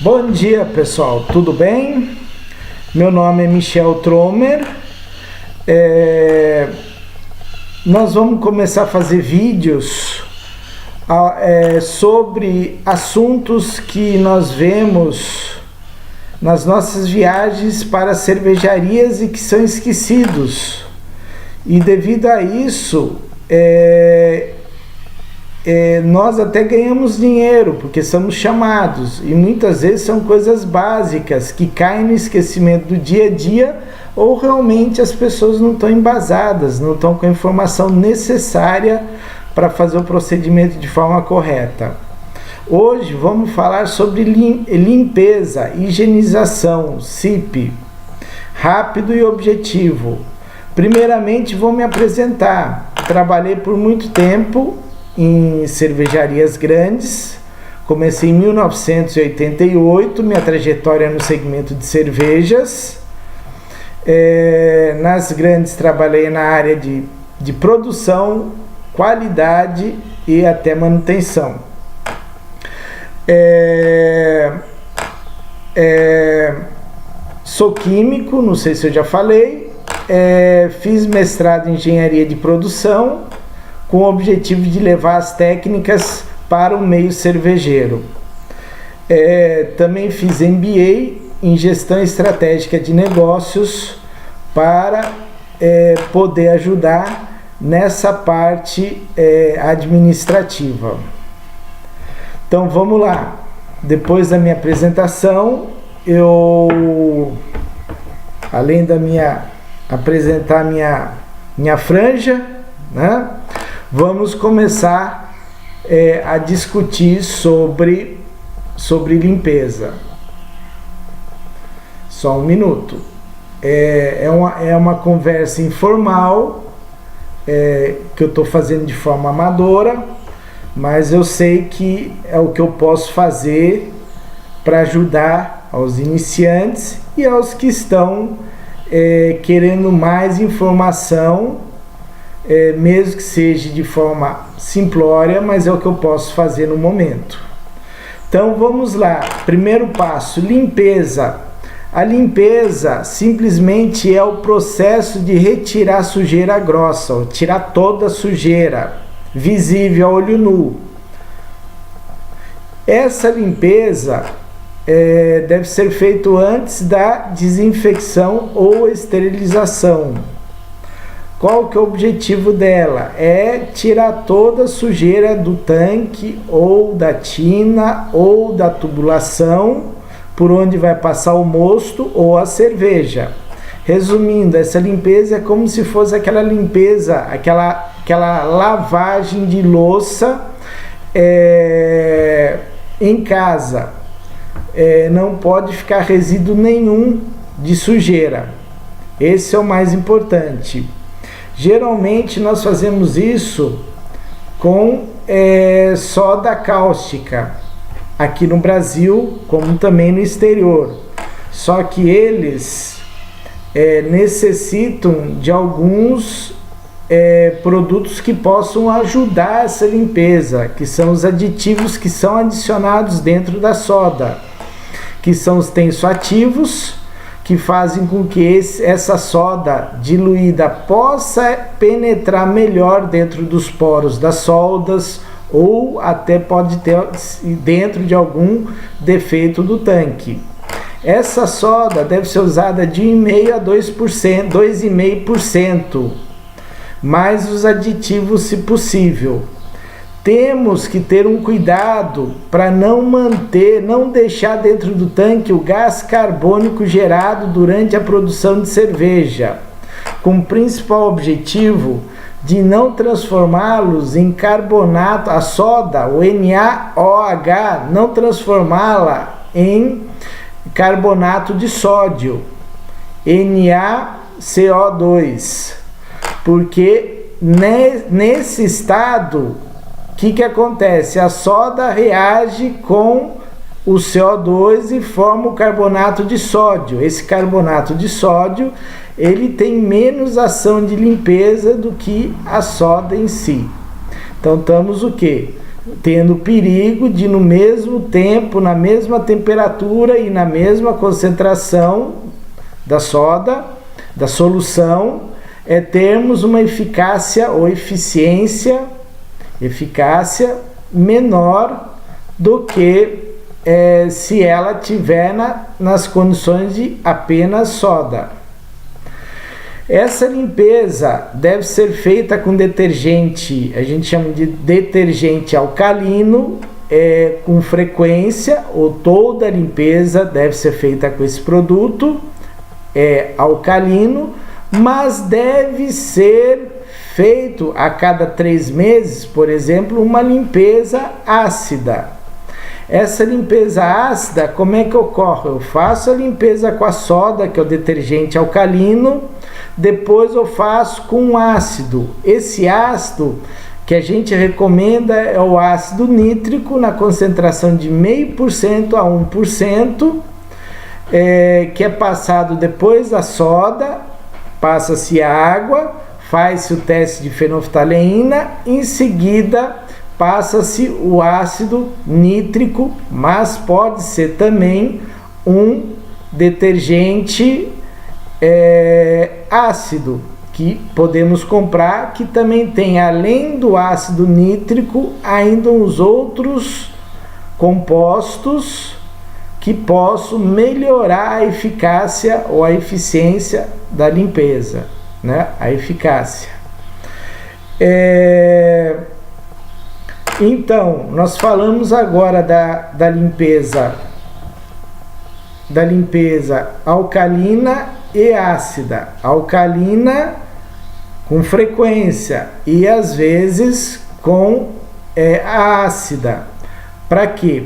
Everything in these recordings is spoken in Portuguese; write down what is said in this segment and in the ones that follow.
Bom dia, pessoal, tudo bem? Meu nome é Michel Tromer. Nós vamos começar a fazer vídeos sobre assuntos que nós vemos nas nossas viagens para cervejarias e que são esquecidos. E devido a isso, nós até ganhamos dinheiro, porque somos chamados, e muitas vezes são coisas básicas que caem no esquecimento do dia a dia, ou realmente as pessoas não estão embasadas, não estão com a informação necessária para fazer o procedimento de forma correta. Hoje vamos falar sobre limpeza, higienização, SIP, rápido e objetivo. Primeiramente vou me apresentar. Trabalhei por muito tempo em cervejarias grandes, comecei em 1988, minha trajetória no segmento de cervejas. Nas grandes trabalhei na área de produção, qualidade e até manutenção. Sou químico, não sei se eu já falei, fiz mestrado em engenharia de produção, com o objetivo de levar as técnicas para o meio cervejeiro. Também fiz MBA em gestão estratégica de negócios para poder ajudar nessa parte administrativa. Então vamos lá. Depois da minha apresentação, além da apresentar minha franja, né? Vamos começar a discutir sobre limpeza. Só um minuto. É uma conversa informal que eu estou fazendo de forma amadora, mas eu sei que é o que eu posso fazer para ajudar aos iniciantes e aos que estão querendo mais informação, mesmo que seja de forma simplória, mas é o que eu posso fazer no momento. Então vamos lá. Primeiro passo, limpeza. A limpeza simplesmente é o processo de retirar a sujeira grossa, tirar toda a sujeira visível a olho nu. Essa limpeza deve ser feita antes da desinfecção ou esterilização. Qual que é o objetivo dela? É tirar toda a sujeira do tanque ou da tina ou da tubulação por onde vai passar o mosto ou a cerveja. Resumindo, essa limpeza é como se fosse aquela limpeza, aquela lavagem de louça em casa. Não pode ficar resíduo nenhum de sujeira. Esse é o mais importante. Geralmente nós fazemos isso com soda cáustica, aqui no Brasil, como também no exterior. Só que eles necessitam de alguns produtos que possam ajudar essa limpeza, que são os aditivos que são adicionados dentro da soda, que são os tensoativos, que fazem com que essa soda diluída possa penetrar melhor dentro dos poros das soldas, ou até pode ter dentro de algum defeito do tanque. Essa soda deve ser usada de 1,5% a 2%, 2,5%, mais os aditivos se possível. Temos que ter um cuidado para não deixar dentro do tanque o gás carbônico gerado durante a produção de cerveja, com o principal objetivo de não transformá-los em carbonato, a soda, o NaOH, não transformá-la em carbonato de sódio, NaCO2, porque nesse estado, o que acontece? A soda reage com o CO2 e forma o carbonato de sódio. Esse carbonato de sódio, ele tem menos ação de limpeza do que a soda em si. Então estamos o quê? tendo perigo de, no mesmo tempo, na mesma temperatura e na mesma concentração da soda, da solução, termos uma eficácia ou eficiência menor do que se ela tiver nas condições de apenas soda. Essa limpeza deve ser feita com detergente, a gente chama de detergente alcalino, com frequência, ou toda a limpeza deve ser feita com esse produto alcalino, mas deve ser feito a cada 3 meses, por exemplo, uma limpeza ácida. Essa limpeza ácida, como é que ocorre? Eu faço a limpeza com a soda, que é o detergente alcalino, depois eu faço com ácido. Esse ácido que a gente recomenda é o ácido nítrico, na concentração de 0,5% a 1%, que é passado depois da soda, passa-se a água, faz-se o teste de fenolftaleína, em seguida passa-se o ácido nítrico, mas pode ser também um detergente ácido, que podemos comprar, que também tem, além do ácido nítrico, ainda uns outros compostos que possam melhorar a eficácia ou a eficiência da limpeza, né? A eficácia. Então, nós falamos agora da limpeza alcalina e ácida. Alcalina com frequência e às vezes com a ácida. Para quê?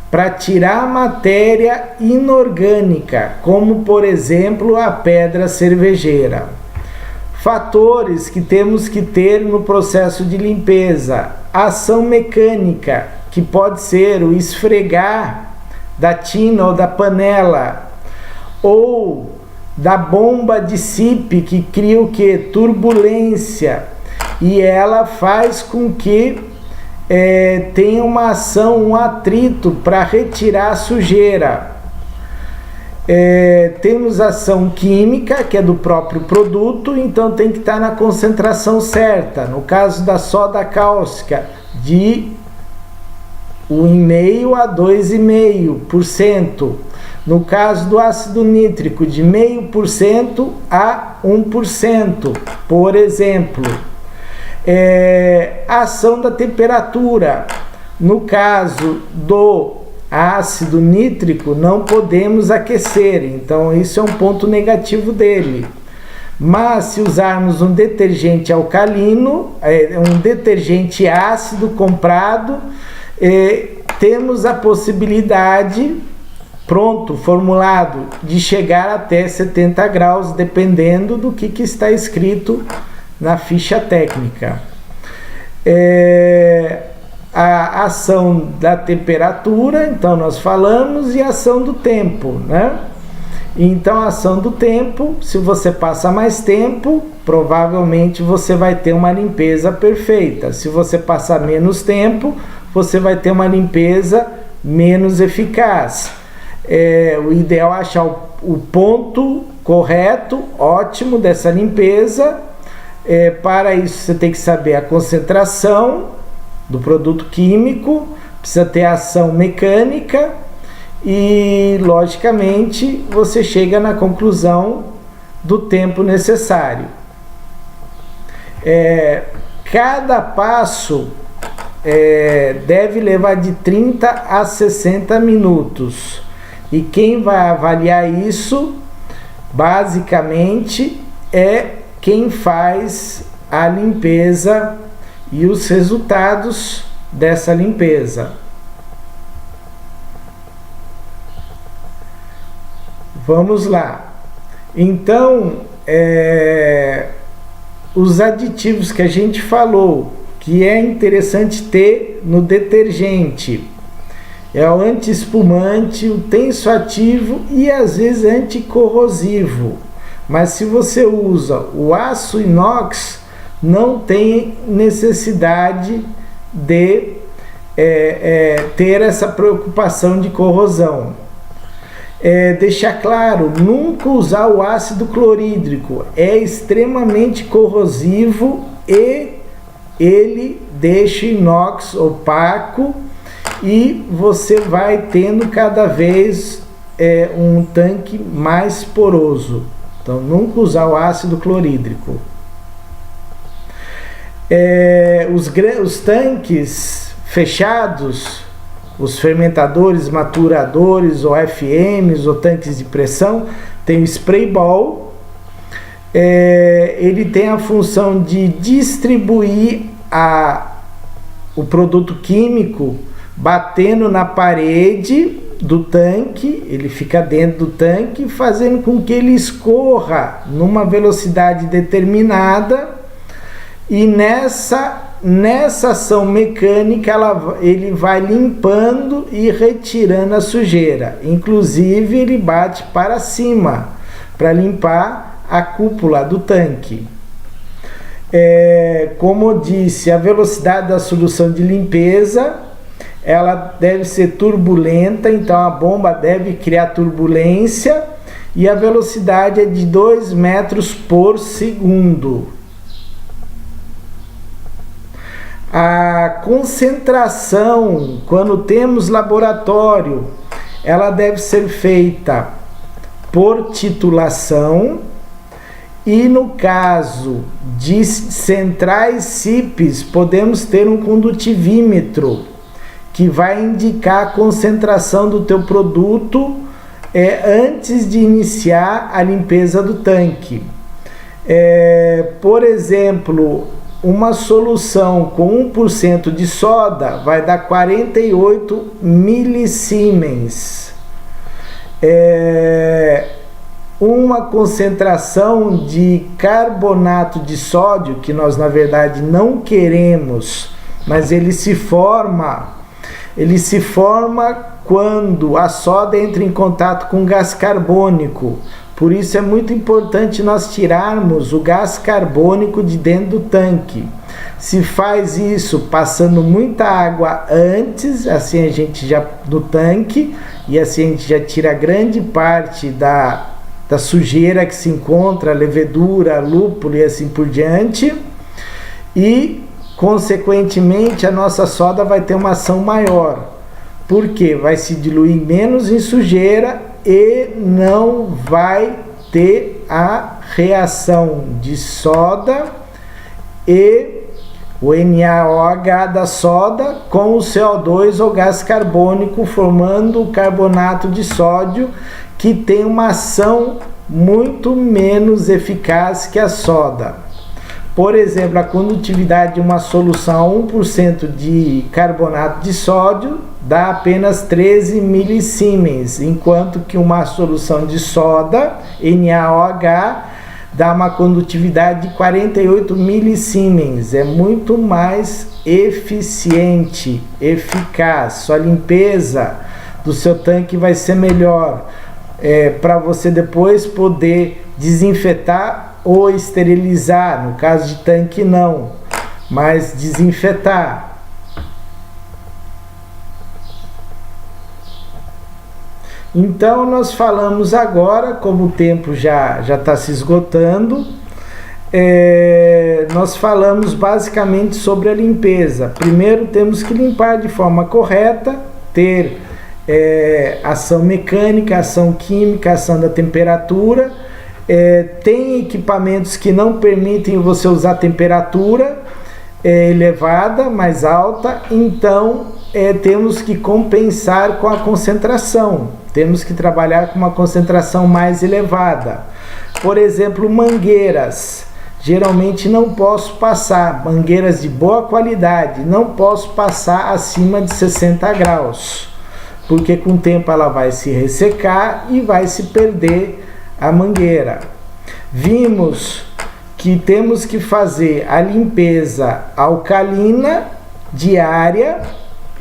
Para tirar matéria inorgânica, como por exemplo a pedra cervejeira. Fatores que temos que ter no processo de limpeza: ação mecânica, que pode ser o esfregar da tina ou da panela, ou da bomba de CIP, que cria o que? Turbulência, e ela faz com que tenha uma ação, um atrito para retirar a sujeira. Temos ação química, que é do próprio produto, então tem que estar na concentração certa. No caso da soda cáustica, de 1,5% a 2,5%. No caso do ácido nítrico, de 0,5% a 1%, por exemplo. A ação da temperatura. No caso do ácido nítrico, não podemos aquecer, então isso é um ponto negativo dele. Mas se usarmos um detergente alcalino, um detergente ácido comprado, temos a possibilidade, pronto, formulado, de chegar até 70 graus, dependendo do que está escrito na ficha técnica. A ação da temperatura, então nós falamos, e a ação do tempo, né? Então, a ação do tempo, se você passa mais tempo, provavelmente você vai ter uma limpeza perfeita. Se você passar menos tempo, você vai ter uma limpeza menos eficaz. O ideal é achar o ponto correto, ótimo, dessa limpeza. Para isso, você tem que saber a concentração do produto químico, precisa ter ação mecânica e, logicamente, você chega na conclusão do tempo necessário. Cada passo deve levar de 30 a 60 minutos. E quem vai avaliar isso, basicamente, é quem faz a limpeza e os resultados dessa limpeza. Vamos lá. Então, os aditivos que a gente falou, que é interessante ter no detergente, é o anti-espumante, o tensoativo e às vezes anticorrosivo. Mas se você usa o aço inox, não tem necessidade de ter essa preocupação de corrosão. Deixar claro, nunca usar o ácido clorídrico, é extremamente corrosivo e ele deixa o inox opaco e você vai tendo cada vez um tanque mais poroso. Então nunca usar o ácido clorídrico. Os tanques fechados, os fermentadores, maturadores ou FMs ou tanques de pressão, tem o spray ball. Ele tem a função de distribuir o produto químico batendo na parede do tanque, ele fica dentro do tanque, fazendo com que ele escorra numa velocidade determinada, e nessa ação mecânica ele vai limpando e retirando a sujeira. Inclusive ele bate para cima para limpar a cúpula do tanque. Como eu disse, a velocidade da solução de limpeza ela deve ser turbulenta, então a bomba deve criar turbulência, e a velocidade é de 2 metros por segundo. A concentração, quando temos laboratório, ela deve ser feita por titulação, e no caso de centrais CIPs, podemos ter um condutivímetro que vai indicar a concentração do teu produto antes de iniciar a limpeza do tanque. Por exemplo, uma solução com 1% de soda vai dar 48 milisiemens. Uma concentração de carbonato de sódio, que nós na verdade não queremos, mas ele se forma quando a soda entra em contato com gás carbônico. Por isso é muito importante nós tirarmos o gás carbônico de dentro do tanque. Se faz isso passando muita água antes, assim a gente já do tanque, e assim a gente já tira grande parte da sujeira que se encontra, levedura, lúpulo e assim por diante, e consequentemente a nossa soda vai ter uma ação maior, porque vai se diluir menos em sujeira e não vai ter a reação de soda e o NaOH da soda com o CO2 ou gás carbônico, formando o carbonato de sódio, que tem uma ação muito menos eficaz que a soda. Por exemplo, a condutividade de uma solução a 1% de carbonato de sódio dá apenas 13 milisiemens, enquanto que uma solução de soda, NaOH, dá uma condutividade de 48 milisiemens. É muito mais eficiente, eficaz. Sua limpeza do seu tanque vai ser melhor, para você depois poder desinfetar ou esterilizar. No caso de tanque não, mas desinfetar. Então nós falamos agora, como o tempo já está se esgotando, nós falamos basicamente sobre a limpeza. Primeiro temos que limpar de forma correta, ter ação mecânica, ação química, ação da temperatura. Tem equipamentos que não permitem você usar temperatura elevada, mais alta, então temos que compensar com a concentração, temos que trabalhar com uma concentração mais elevada. Por exemplo, mangueiras, geralmente não posso passar, mangueiras de boa qualidade, não posso passar acima de 60 graus, porque com o tempo ela vai se ressecar e vai se perder a mangueira. Vimos que temos que fazer a limpeza alcalina diária,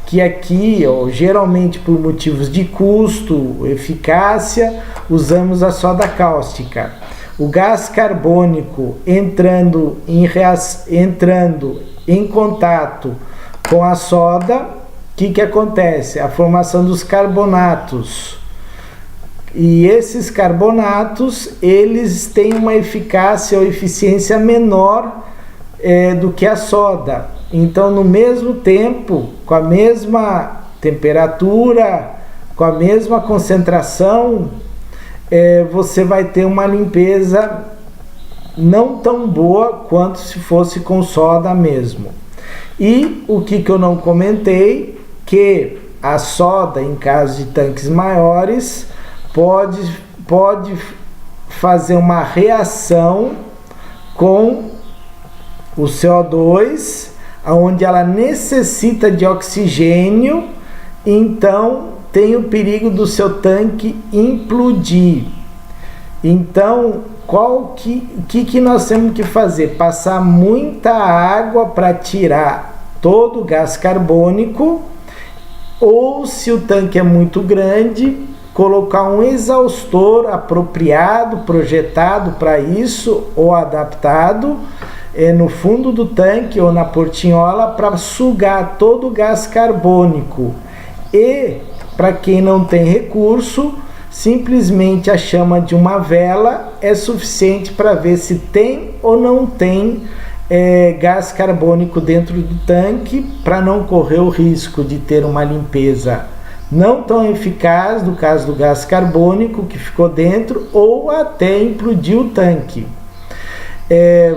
que aqui, geralmente por motivos de custo, eficácia, usamos a soda cáustica. O gás carbônico entrando em contato com a soda, que acontece? A formação dos carbonatos. E esses carbonatos, eles têm uma eficácia ou eficiência menor do que a soda. Então, no mesmo tempo, com a mesma temperatura, com a mesma concentração, você vai ter uma limpeza não tão boa quanto se fosse com soda mesmo. E o que eu não comentei, que a soda, em caso de tanques maiores, pode fazer uma reação com o CO2, onde ela necessita de oxigênio, então tem o perigo do seu tanque implodir. Então, o que nós temos que fazer? Passar muita água para tirar todo o gás carbônico, ou se o tanque é muito grande, colocar um exaustor apropriado, projetado para isso, ou adaptado, no fundo do tanque ou na portinhola, para sugar todo o gás carbônico. E, para quem não tem recurso, simplesmente a chama de uma vela é suficiente para ver se tem ou não tem gás carbônico dentro do tanque, para não correr o risco de ter uma limpeza não tão eficaz, no caso do gás carbônico que ficou dentro, ou até implodir o tanque.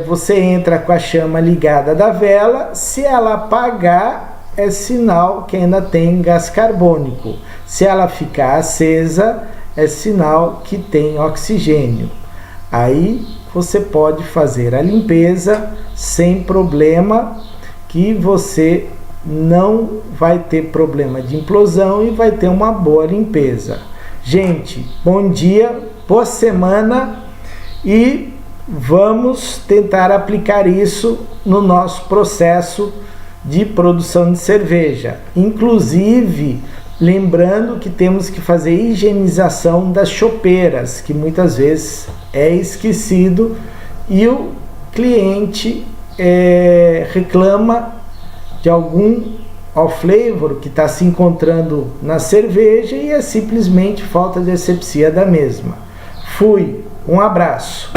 Você entra com a chama ligada da vela, se ela apagar, é sinal que ainda tem gás carbônico. Se ela ficar acesa, é sinal que tem oxigênio. Aí você pode fazer a limpeza sem problema, que você não vai ter problema de implosão e vai ter uma boa limpeza. Gente, bom dia, boa semana, e vamos tentar aplicar isso no nosso processo de produção de cerveja. Inclusive, lembrando que temos que fazer higienização das chopeiras, que muitas vezes é esquecido e o cliente reclama de algum off-flavor que está se encontrando na cerveja, e é simplesmente falta de asepsia da mesma. Fui, um abraço.